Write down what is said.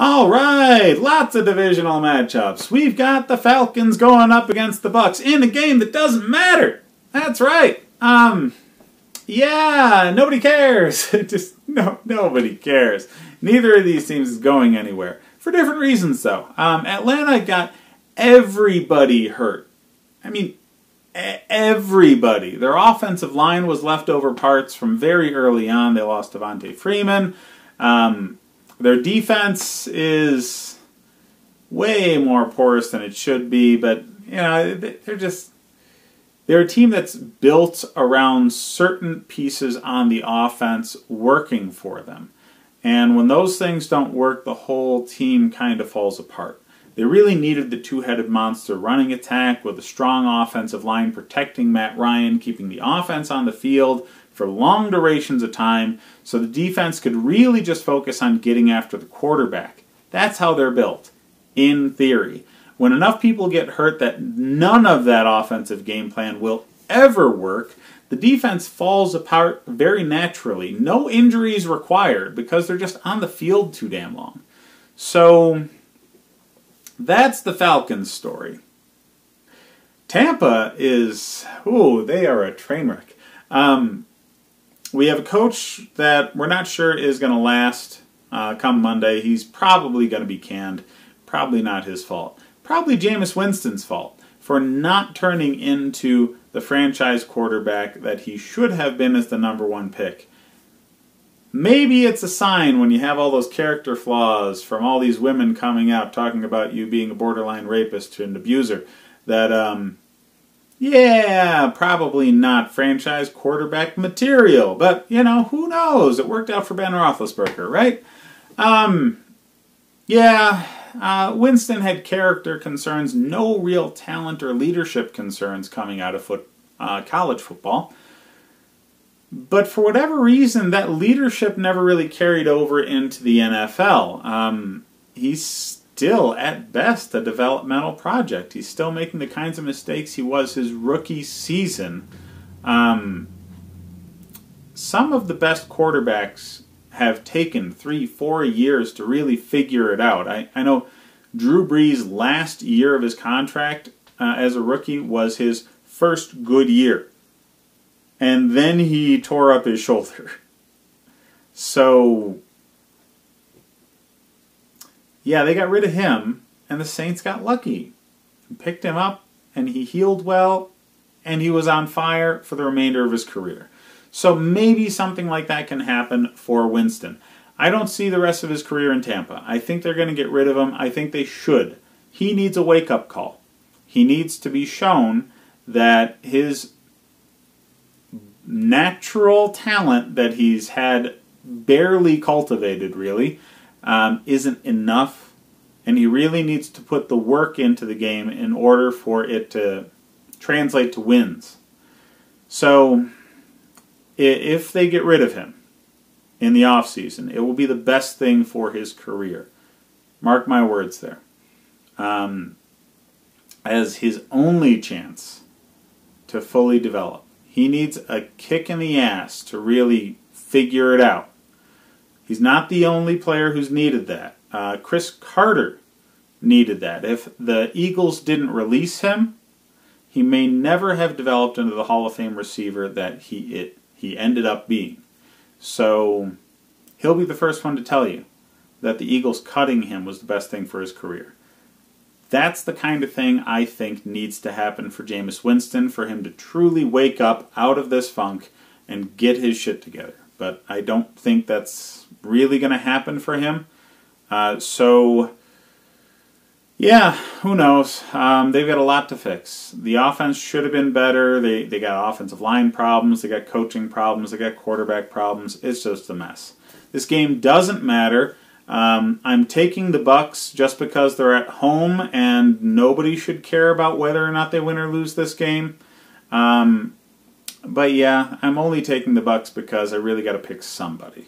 All right, lots of divisional matchups. We've got the Falcons going up against the Bucs in a game that doesn't matter. That's right. Yeah, nobody cares. Nobody cares. Neither of these teams is going anywhere for different reasons, though. Atlanta got everybody hurt. I mean, everybody. Their offensive line was leftover parts from very early on. They lost Devontae Freeman. Their defense is way more porous than it should be, but you know they're a team that's built around certain pieces on the offense working for them. And when those things don't work, the whole team kind of falls apart. They really needed the two-headed monster running attack with a strong offensive line protecting Matt Ryan, keeping the offense on the field for long durations of time so the defense could really just focus on getting after the quarterback. That's how they're built, in theory. When enough people get hurt that none of that offensive game plan will ever work, the defense falls apart very naturally. No injuries required because they're just on the field too damn long. So that's the Falcons story. Tampa is, they are a train wreck. We have a coach that we're not sure is going to last come Monday. He's probably going to be canned. Probably not his fault. Probably Jameis Winston's fault for not turning into the franchise quarterback that he should have been as the #1 pick. Maybe it's a sign when you have all those character flaws from all these women coming out talking about you being a borderline rapist and abuser that, yeah, probably not franchise quarterback material. But, you know, who knows? It worked out for Ben Roethlisberger, right? Winston had character concerns, no real talent or leadership concerns coming out of college football. But for whatever reason, that leadership never really carried over into the NFL. He's still, at best, a developmental project. He's still making the kinds of mistakes he was his rookie season. Some of the best quarterbacks have taken 3-4 years to really figure it out. I know Drew Brees' last year of his contract as a rookie was his first good year. And then he tore up his shoulder. So, yeah, they got rid of him, and the Saints got lucky. Picked him up, and he healed well, and he was on fire for the remainder of his career. So maybe something like that can happen for Winston. I don't see the rest of his career in Tampa. I think they're going to get rid of him. I think they should. He needs a wake-up call. He needs to be shown that his natural talent that he's had barely cultivated, really, isn't enough. And he really needs to put the work into the game in order for it to translate to wins. So if they get rid of him in the offseason, it will be the best thing for his career. Mark my words there. As his only chance to fully develop. He needs a kick in the ass to really figure it out. He's not the only player who's needed that. Chris Carter needed that. If the Eagles didn't release him, he may never have developed into the Hall of Fame receiver that he ended up being. So he'll be the first one to tell you that the Eagles cutting him was the best thing for his career. That's the kind of thing I think needs to happen for Jameis Winston, for him to truly wake up out of this funk and get his shit together. But I don't think that's really going to happen for him. Yeah, who knows? They've got a lot to fix. The offense should have been better. They got offensive line problems. They got coaching problems. They got quarterback problems. It's just a mess. This game doesn't matter. I'm taking the Bucs just because they're at home and nobody should care about whether or not they win or lose this game. But yeah, I'm only taking the Bucs because I really got to pick somebody.